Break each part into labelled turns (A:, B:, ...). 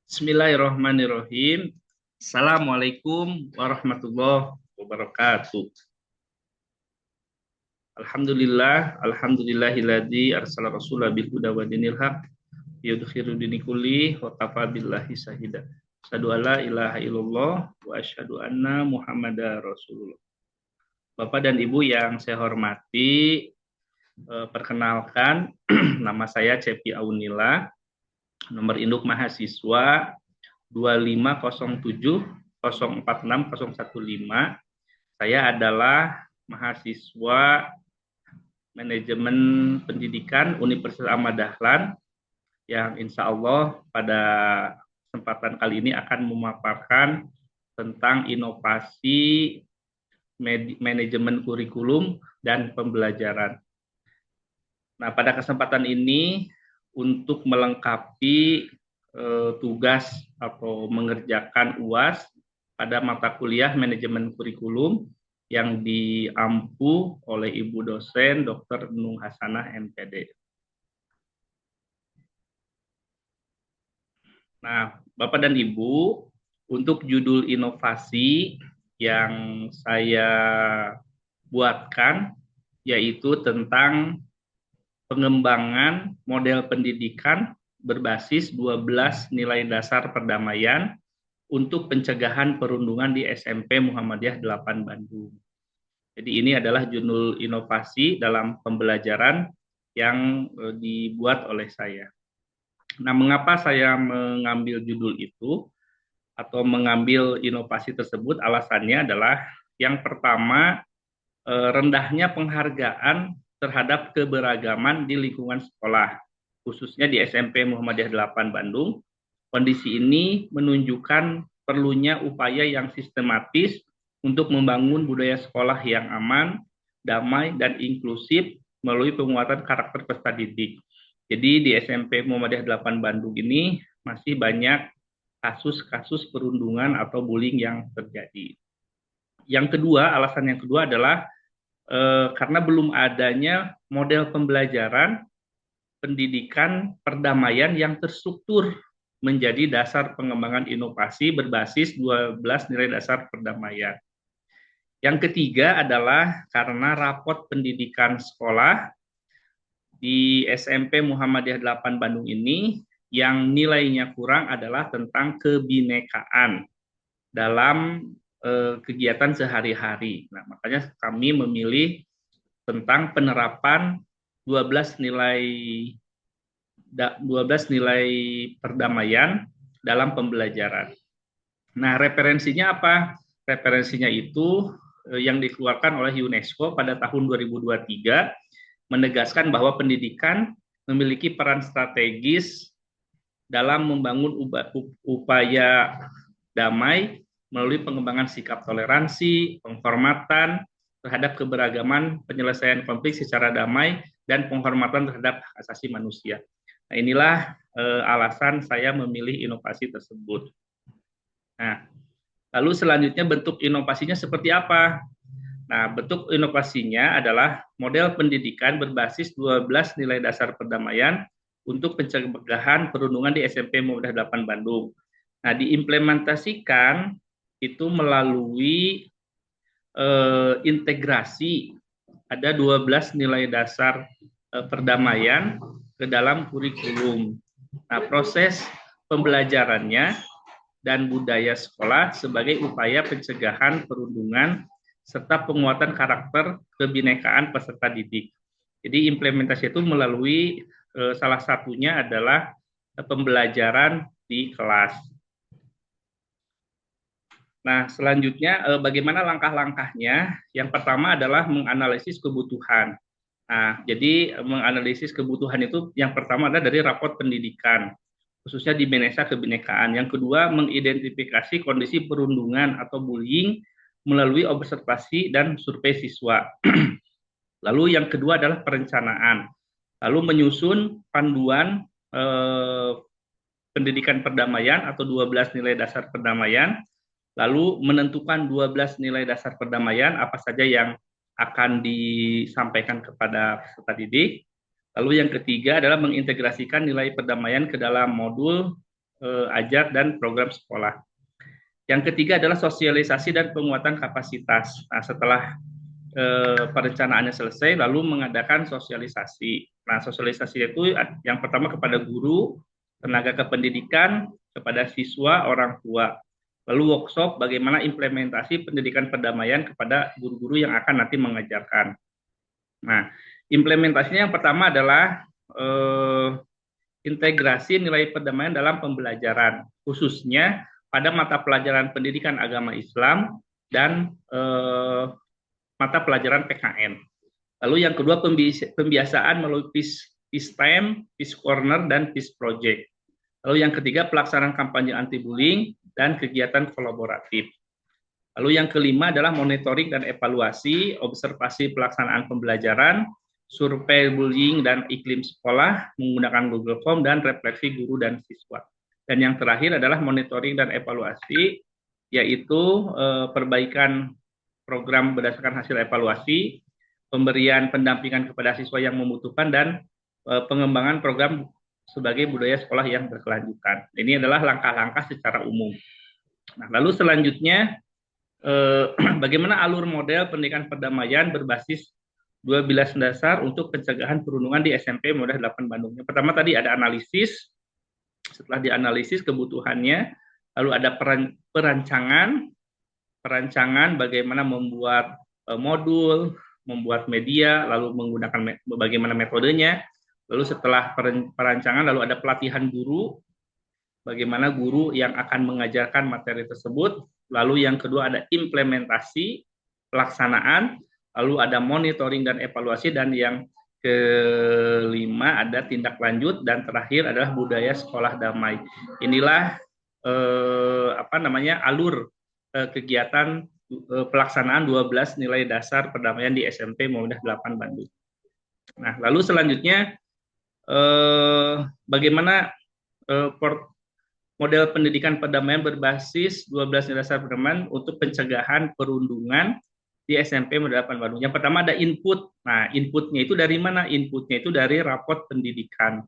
A: Bismillahirrahmanirrahim. Assalamualaikum warahmatullahi wabarakatuh. Alhamdulillahilladzi arsala rasulahu bil huda wa dinil haq yudkhiru dini kulli wa kafa billahi syahida. Asyhadu alla ilaha illallah wa asyhadu anna Muhammadar Rasulullah. Bapak dan Ibu yang saya hormati, perkenalkan nama saya Cepi Aunila, nomor induk mahasiswa 25070460115. Saya adalah mahasiswa manajemen pendidikan Universitas Ahmad Dahlan yang insya Allah pada kesempatan kali ini akan memaparkan tentang inovasi manajemen kurikulum dan pembelajaran. Nah, pada kesempatan ini untuk melengkapi tugas atau mengerjakan UAS pada mata kuliah manajemen kurikulum yang diampu oleh Ibu dosen Dr. Nung Hasanah MPD. Nah, Bapak dan Ibu, untuk judul inovasi yang saya buatkan yaitu tentang pengembangan model pendidikan berbasis 12 nilai dasar perdamaian untuk pencegahan perundungan di SMP Muhammadiyah 8 Bandung. Jadi ini adalah judul inovasi dalam pembelajaran yang dibuat oleh saya. Nah, mengapa saya mengambil judul itu atau mengambil inovasi tersebut? Alasannya adalah yang pertama, rendahnya penghargaan terhadap keberagaman di lingkungan sekolah, khususnya di SMP Muhammadiyah 8 Bandung. Kondisi ini menunjukkan perlunya upaya yang sistematis untuk membangun budaya sekolah yang aman, damai, dan inklusif melalui penguatan karakter peserta didik. Jadi di SMP Muhammadiyah 8 Bandung ini masih banyak kasus-kasus perundungan atau bullying yang terjadi. Yang kedua, alasan yang kedua adalah karena belum adanya model pembelajaran pendidikan perdamaian yang terstruktur menjadi dasar pengembangan inovasi berbasis 12 nilai dasar perdamaian. Yang ketiga adalah karena rapot pendidikan sekolah di SMP Muhammadiyah 8 Bandung ini yang nilainya kurang adalah tentang kebinekaan dalam kegiatan sehari-hari. Nah, makanya kami memilih tentang penerapan 12 nilai perdamaian dalam pembelajaran. Nah, referensinya apa? Referensinya itu yang dikeluarkan oleh UNESCO pada tahun 2023 menegaskan bahwa pendidikan memiliki peran strategis dalam membangun upaya damai melalui pengembangan sikap toleransi, penghormatan terhadap keberagaman, penyelesaian konflik secara damai, dan penghormatan terhadap hak asasi manusia. Nah, inilah alasan saya memilih inovasi tersebut. Nah, lalu selanjutnya bentuk inovasinya seperti apa? Nah, bentuk inovasinya adalah model pendidikan berbasis 12 nilai dasar perdamaian untuk pencegahan perundungan di SMP Muhammadiyah 8 Bandung. Nah, diimplementasikan itu melalui integrasi ada 12 nilai dasar perdamaian ke dalam kurikulum. Nah, proses pembelajarannya dan budaya sekolah sebagai upaya pencegahan perundungan serta penguatan karakter kebinekaan peserta didik. Jadi implementasi itu melalui salah satunya adalah pembelajaran di kelas. Nah, selanjutnya bagaimana langkah-langkahnya? Yang pertama adalah menganalisis kebutuhan. Nah, jadi menganalisis kebutuhan itu yang pertama adalah dari raport pendidikan, khususnya di Menesa Kebinekaan. Yang kedua, mengidentifikasi kondisi perundungan atau bullying melalui observasi dan survei siswa. Lalu yang kedua adalah perencanaan. Lalu menyusun panduan pendidikan perdamaian atau 12 nilai dasar perdamaian, lalu menentukan 12 nilai dasar perdamaian apa saja yang akan disampaikan kepada peserta didik. Lalu yang ketiga adalah mengintegrasikan nilai perdamaian ke dalam modul ajar dan program sekolah. Yang ketiga adalah sosialisasi dan penguatan kapasitas. Nah, setelah perencanaannya selesai, lalu mengadakan sosialisasi. Nah, sosialisasi itu yang pertama kepada guru, tenaga kependidikan, kepada siswa, orang tua. Lalu workshop bagaimana implementasi pendidikan perdamaian kepada guru-guru yang akan nanti mengajarkan. Nah, implementasinya yang pertama adalah integrasi nilai perdamaian dalam pembelajaran, khususnya pada mata pelajaran pendidikan agama Islam dan mata pelajaran PKN. Lalu yang kedua pembiasaan melalui Peace Time, Peace Corner, dan Peace Project. Lalu yang ketiga pelaksanaan kampanye anti-bullying dan kegiatan kolaboratif. Lalu yang kelima adalah monitoring dan evaluasi, observasi pelaksanaan pembelajaran, survei bullying dan iklim sekolah menggunakan Google Form, dan refleksi guru dan siswa. Dan yang terakhir adalah monitoring dan evaluasi, yaitu perbaikan program berdasarkan hasil evaluasi, pemberian pendampingan kepada siswa yang membutuhkan, dan pengembangan program sebagai budaya sekolah yang berkelanjutan. Ini adalah langkah-langkah secara umum. Nah, lalu selanjutnya, bagaimana alur model pendidikan perdamaian berbasis 12 dasar untuk pencegahan perundungan di SMP Muhammadiyah 8 Bandung. Yang pertama tadi ada analisis, setelah dianalisis kebutuhannya, lalu ada perancangan bagaimana membuat modul, membuat media, lalu menggunakan bagaimana metodenya, lalu setelah perancangan lalu ada pelatihan guru, bagaimana guru yang akan mengajarkan materi tersebut, lalu yang kedua ada implementasi, pelaksanaan, lalu ada monitoring dan evaluasi, dan yang kelima ada tindak lanjut, dan terakhir adalah budaya sekolah damai. Inilah alur kegiatan pelaksanaan 12 nilai dasar perdamaian di SMP Muhammadiyah 8 Bandung. Nah, lalu selanjutnya bagaimana model pendidikan perdamaian berbasis 12 nilai dasar perdamaian untuk pencegahan perundungan di SMP Muhammadiyah 8 Bandung. Yang pertama ada input. Nah, inputnya itu dari mana? Inputnya itu dari raport pendidikan,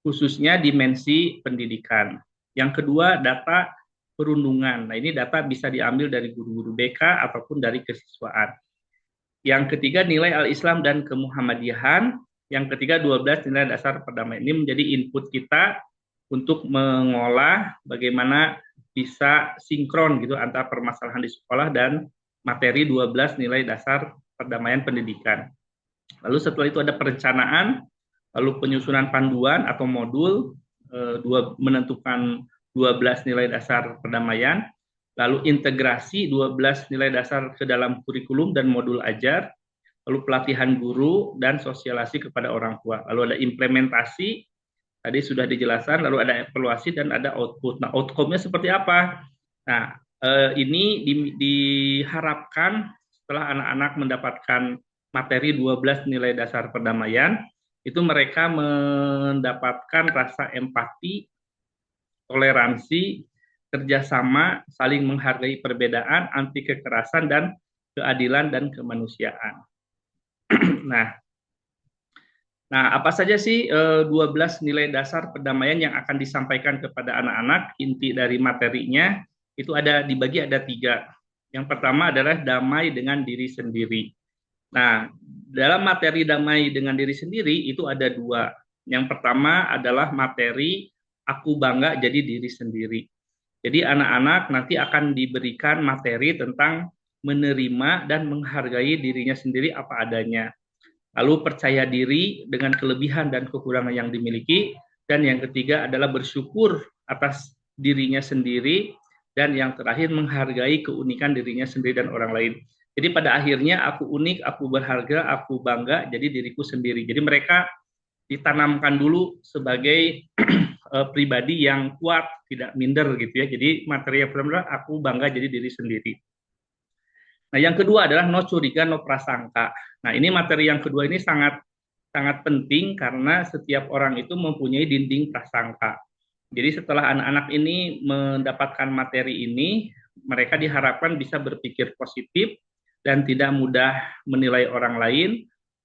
A: khususnya dimensi pendidikan. Yang kedua, data perundungan. Nah, ini data bisa diambil dari guru-guru BK ataupun dari kesiswaan. Yang ketiga, nilai al-Islam dan kemuhammadiyahan. Yang ketiga, 12 nilai dasar perdamaian. Ini menjadi input kita untuk mengolah bagaimana bisa sinkron gitu antara permasalahan di sekolah dan materi 12 nilai dasar perdamaian pendidikan. Lalu setelah itu ada perencanaan, lalu penyusunan panduan atau modul, menentukan 12 nilai dasar perdamaian, lalu integrasi 12 nilai dasar ke dalam kurikulum dan modul ajar, lalu pelatihan guru dan sosialisasi kepada orang tua. Lalu ada implementasi, tadi sudah dijelaskan, lalu ada evaluasi dan ada output. Nah, outcome-nya seperti apa? Nah, ini diharapkan setelah anak-anak mendapatkan materi 12 nilai dasar perdamaian, itu mereka mendapatkan rasa empati, toleransi, kerjasama, saling menghargai perbedaan, anti kekerasan, dan keadilan dan kemanusiaan. Nah, apa saja sih 12 nilai dasar perdamaian yang akan disampaikan kepada anak-anak? Inti dari materinya itu dibagi ada 3. Yang pertama adalah damai dengan diri sendiri. Nah, dalam materi damai dengan diri sendiri itu ada 2. Yang pertama adalah materi aku bangga jadi diri sendiri. Jadi anak-anak nanti akan diberikan materi tentang menerima dan menghargai dirinya sendiri apa adanya. Lalu percaya diri dengan kelebihan dan kekurangan yang dimiliki. Dan yang ketiga adalah bersyukur atas dirinya sendiri. Dan yang terakhir menghargai keunikan dirinya sendiri dan orang lain. Jadi pada akhirnya aku unik, aku berharga, aku bangga jadi diriku sendiri. Jadi mereka ditanamkan dulu sebagai pribadi yang kuat, tidak minder gitu ya. Jadi materi yang pertama aku bangga jadi diri sendiri. Nah, yang kedua adalah no curiga, no prasangka. Nah, ini materi yang kedua ini sangat penting karena setiap orang itu mempunyai dinding prasangka. Jadi setelah anak-anak ini mendapatkan materi ini, mereka diharapkan bisa berpikir positif dan tidak mudah menilai orang lain,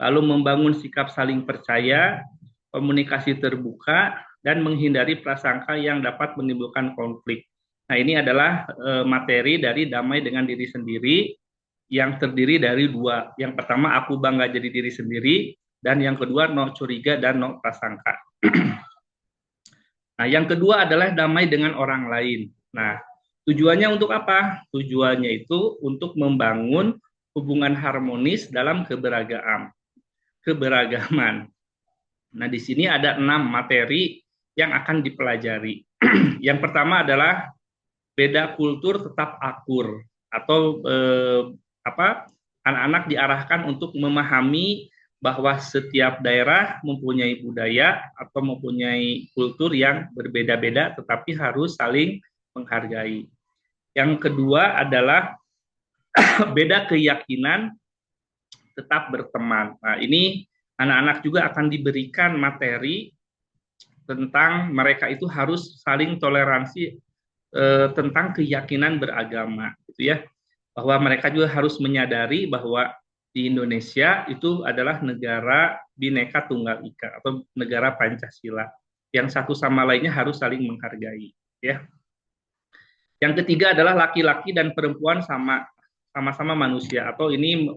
A: lalu membangun sikap saling percaya, komunikasi terbuka, dan menghindari prasangka yang dapat menimbulkan konflik. Nah, ini adalah materi dari damai dengan diri sendiri yang terdiri dari dua. Yang pertama, aku bangga jadi diri sendiri, dan yang kedua, no curiga dan no prasangka. Nah, yang kedua adalah damai dengan orang lain. Nah, tujuannya untuk apa? Tujuannya itu untuk membangun hubungan harmonis dalam keberagaman. Nah, di sini ada 6 materi yang akan dipelajari. Yang pertama adalah beda kultur tetap akur, atau anak-anak diarahkan untuk memahami bahwa setiap daerah mempunyai budaya atau mempunyai kultur yang berbeda-beda, tetapi harus saling menghargai. Yang kedua adalah beda keyakinan tetap berteman. Nah, ini anak-anak juga akan diberikan materi tentang mereka itu harus saling toleransi tentang keyakinan beragama, gitu ya. Bahwa mereka juga harus menyadari bahwa di Indonesia itu adalah negara Bhinneka Tunggal Ika atau negara Pancasila, yang satu sama lainnya harus saling menghargai, ya. Yang ketiga adalah laki-laki dan perempuan sama-sama manusia, atau ini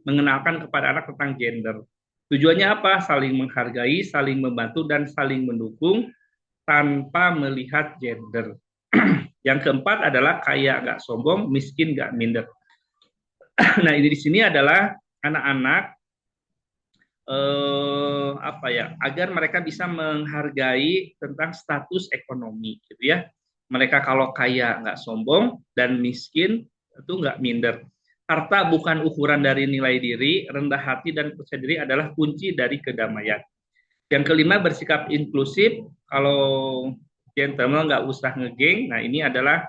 A: mengenalkan kepada anak tentang gender. Tujuannya apa? Saling menghargai, saling membantu, dan saling mendukung tanpa melihat gender. Yang keempat adalah kaya nggak sombong, miskin nggak minder. Nah, ini di sini adalah anak-anak agar mereka bisa menghargai tentang status ekonomi, gitu ya. Mereka kalau kaya nggak sombong dan miskin itu nggak minder. Harta bukan ukuran dari nilai diri, rendah hati dan percaya diri adalah kunci dari kedamaian. Yang kelima, bersikap inklusif. Kalau gentleman nggak usah ngegeng. Nah, ini adalah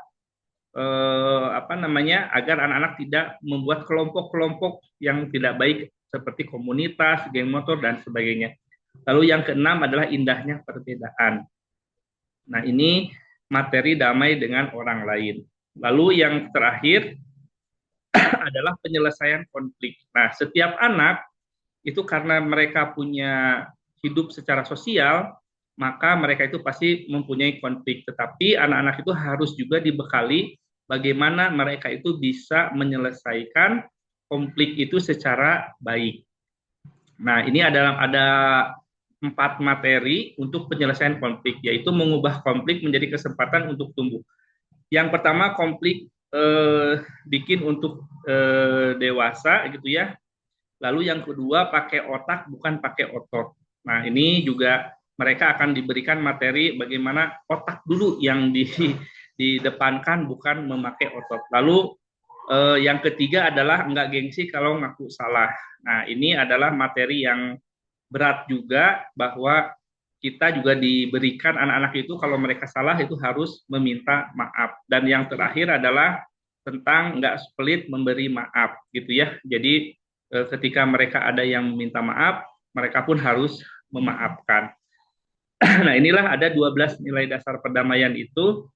A: agar anak-anak tidak membuat kelompok-kelompok yang tidak baik seperti komunitas, geng motor dan sebagainya. Lalu yang keenam adalah indahnya perbedaan. Nah, ini materi damai dengan orang lain. Lalu yang terakhir adalah penyelesaian konflik. Nah, setiap anak itu karena mereka punya hidup secara sosial, maka mereka itu pasti mempunyai konflik. Tetapi anak-anak itu harus juga dibekali bagaimana mereka itu bisa menyelesaikan konflik itu secara baik. Nah, ini ada 4 materi untuk penyelesaian konflik, yaitu mengubah konflik menjadi kesempatan untuk tumbuh. Yang pertama, konflik bikin untuk dewasa, gitu ya. Lalu yang kedua, pakai otak bukan pakai otot. Nah, ini juga mereka akan diberikan materi bagaimana otak dulu yang didepankan, bukan memakai otot. Lalu yang ketiga adalah enggak gengsi kalau ngaku salah. Nah, ini adalah materi yang berat juga, bahwa kita juga diberikan anak-anak itu kalau mereka salah itu harus meminta maaf. Dan yang terakhir adalah tentang enggak pelit memberi maaf, gitu ya. Jadi ketika mereka ada yang meminta maaf, mereka pun harus memaafkan. Nah, inilah ada 12 nilai dasar perdamaian itu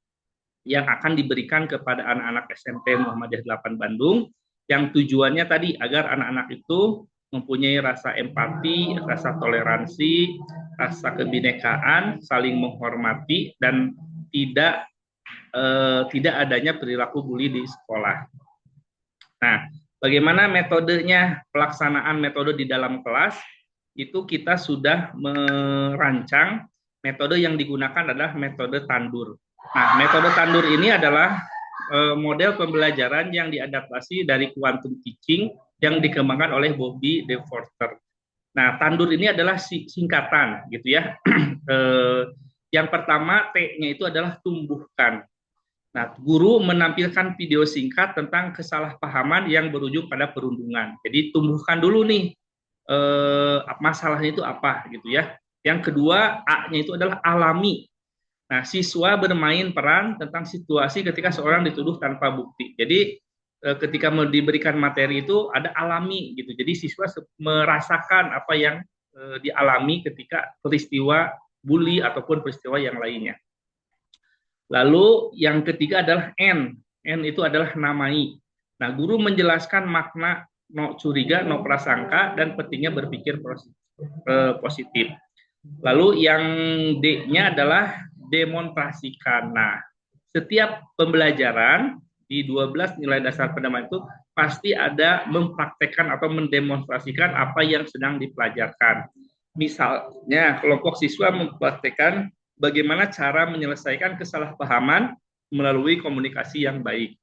A: yang akan diberikan kepada anak-anak SMP Muhammadiyah 8 Bandung, yang tujuannya tadi agar anak-anak itu mempunyai rasa empati, rasa toleransi, rasa kebinekaan, saling menghormati, dan tidak adanya perilaku bully di sekolah. Nah, bagaimana metodenya, pelaksanaan metode di dalam kelas, itu kita sudah merancang. Metode yang digunakan adalah metode tandur. Nah, metode tandur ini adalah model pembelajaran yang diadaptasi dari quantum teaching yang dikembangkan oleh Bobby De Forster. Nah, tandur ini adalah singkatan, gitu ya. Yang pertama, T-nya itu adalah tumbuhkan. Nah, guru menampilkan video singkat tentang kesalahpahaman yang berujung pada perundungan. Jadi tumbuhkan dulu nih masalahnya itu apa, gitu ya. Yang kedua, A-nya itu adalah alami. Nah, siswa bermain peran tentang situasi ketika seorang dituduh tanpa bukti. Jadi ketika diberikan materi itu ada alami, gitu. Jadi siswa merasakan apa yang dialami ketika peristiwa bully ataupun peristiwa yang lainnya. Lalu yang ketiga adalah N. N itu adalah namai. Nah, guru menjelaskan makna no curiga, no prasangka, dan pentingnya berpikir positif. Lalu yang D-nya adalah demonstrasikan. Nah, setiap pembelajaran di 12 nilai dasar perdamaian itu pasti ada mempraktekkan atau mendemonstrasikan apa yang sedang dipelajarkan. Misalnya, kelompok siswa mempraktekkan bagaimana cara menyelesaikan kesalahpahaman melalui komunikasi yang baik.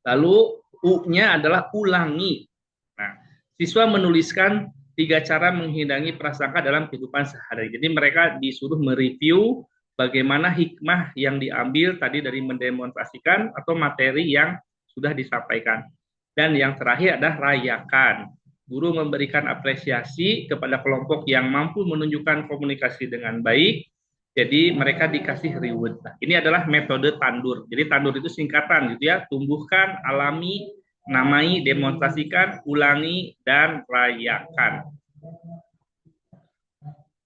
A: Lalu U-nya adalah ulangi. Nah, siswa menuliskan 3 cara menghindari prasangka dalam kehidupan sehari. Jadi mereka disuruh mereview bagaimana hikmah yang diambil tadi dari mendemonstrasikan atau materi yang sudah disampaikan. Dan yang terakhir adalah rayakan. Guru memberikan apresiasi kepada kelompok yang mampu menunjukkan komunikasi dengan baik, jadi mereka dikasih reward. Nah, ini adalah metode tandur. Jadi tandur itu singkatan gitu ya, tumbuhkan, alami, namai, demonstrasikan, ulangi, dan rayakan.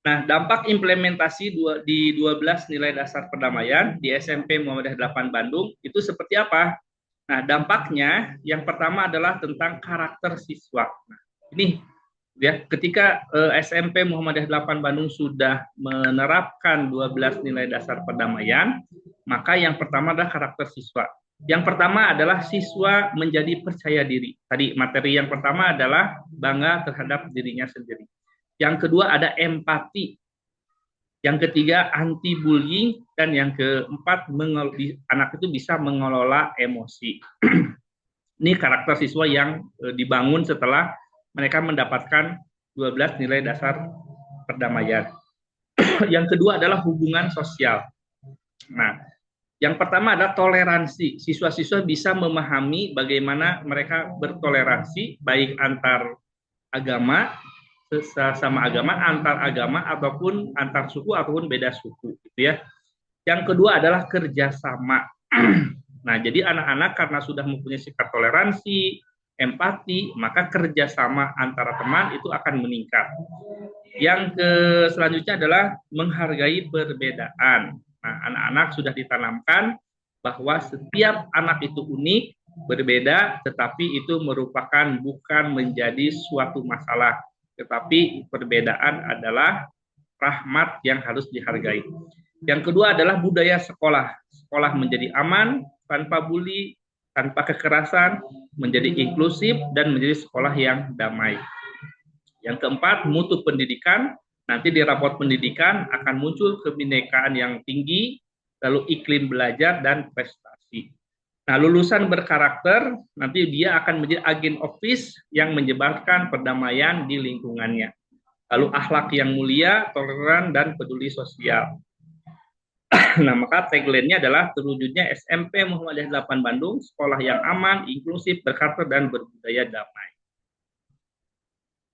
A: Nah, dampak implementasi di 12 nilai dasar perdamaian di SMP Muhammadiyah 8 Bandung itu seperti apa? Nah, dampaknya yang pertama adalah tentang karakter siswa. Nah, ini ya, ketika SMP Muhammadiyah 8 Bandung sudah menerapkan 12 nilai dasar perdamaian, maka yang pertama adalah karakter siswa. Yang pertama adalah siswa menjadi percaya diri. Tadi materi yang pertama adalah bangga terhadap dirinya sendiri. Yang kedua ada empati. Yang ketiga anti bullying, dan yang keempat anak itu bisa mengelola emosi. Ini karakter siswa yang dibangun setelah mereka mendapatkan 12 nilai dasar perdamaian. Yang kedua adalah hubungan sosial. Nah, yang pertama adalah toleransi. Siswa-siswa bisa memahami bagaimana mereka bertoleransi baik antar agama, sesama agama, antar agama, ataupun antar suku, ataupun beda suku, gitu ya. Yang kedua adalah kerjasama. Nah, jadi anak-anak karena sudah mempunyai sikap toleransi, empati, maka kerjasama antara teman itu akan meningkat. Yang selanjutnya adalah menghargai perbedaan. Nah, anak-anak sudah ditanamkan bahwa setiap anak itu unik, berbeda, tetapi itu merupakan bukan menjadi suatu masalah, tetapi perbedaan adalah rahmat yang harus dihargai. Yang kedua adalah budaya sekolah. Sekolah menjadi aman, tanpa bully, tanpa kekerasan, menjadi inklusif, dan menjadi sekolah yang damai. Yang keempat, mutu pendidikan. Nanti di raport pendidikan akan muncul kebinekaan yang tinggi, lalu iklim belajar dan prestasi. Nah, lulusan berkarakter, nanti dia akan menjadi agen office yang menyebarkan perdamaian di lingkungannya. Lalu akhlak yang mulia, toleran, dan peduli sosial. Nah, maka tagline-nya adalah terwujudnya SMP Muhammadiyah 8 Bandung, sekolah yang aman, inklusif, berkarakter, dan berbudaya damai.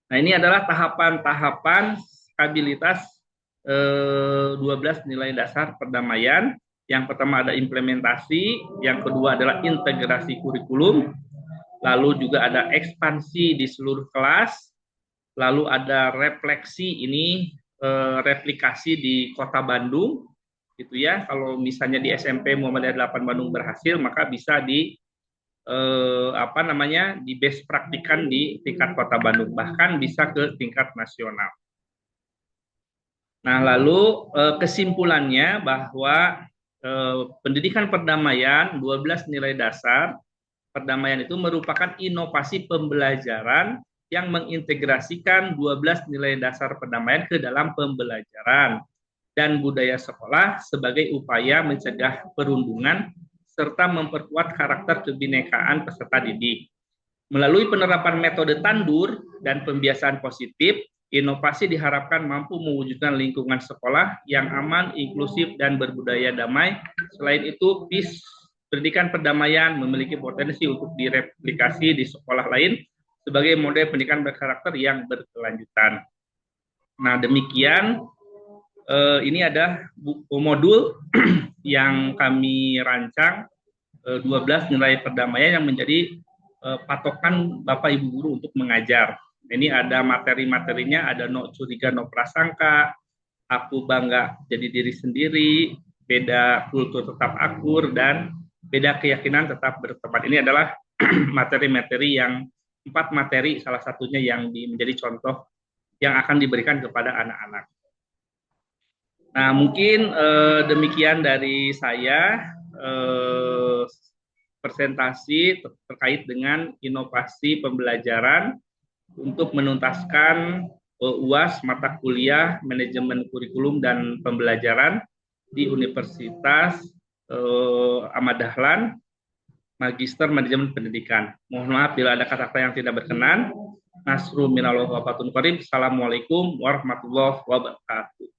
A: Nah, ini adalah tahapan-tahapan stabilitas 12 nilai dasar perdamaian. Yang pertama ada implementasi, yang kedua adalah integrasi kurikulum, lalu juga ada ekspansi di seluruh kelas, lalu ada refleksi, ini replikasi di Kota Bandung, gitu ya. Kalau misalnya di SMP Muhammadiyah 8 Bandung berhasil, maka bisa di di best praktikan di tingkat Kota Bandung, bahkan bisa ke tingkat nasional. Nah, lalu kesimpulannya bahwa pendidikan perdamaian 12 nilai dasar perdamaian itu merupakan inovasi pembelajaran yang mengintegrasikan 12 nilai dasar perdamaian ke dalam pembelajaran dan budaya sekolah sebagai upaya mencegah perundungan serta memperkuat karakter kebinekaan peserta didik. Melalui penerapan metode tandur dan pembiasaan positif, inovasi diharapkan mampu mewujudkan lingkungan sekolah yang aman, inklusif, dan berbudaya damai. Selain itu, pendidikan perdamaian memiliki potensi untuk direplikasi di sekolah lain sebagai model pendidikan berkarakter yang berkelanjutan. Nah, demikian ini ada modul yang kami rancang 12 nilai perdamaian yang menjadi patokan Bapak Ibu guru untuk mengajar. Ini ada materi-materinya, ada no curiga no prasangka, aku bangga jadi diri sendiri, beda kultur tetap akur, dan beda keyakinan tetap berteman. Ini adalah materi-materi yang 4 materi, salah satunya yang menjadi contoh yang akan diberikan kepada anak-anak. Nah, mungkin demikian dari saya eh, presentasi terkait dengan inovasi pembelajaran untuk menuntaskan UAS mata kuliah manajemen kurikulum dan pembelajaran di Universitas Ahmad Dahlan Magister Manajemen Pendidikan. Mohon maaf bila ada kata-kata yang tidak berkenan. Nasru minallah wa fatun qarib. Assalamualaikum warahmatullahi wabarakatuh.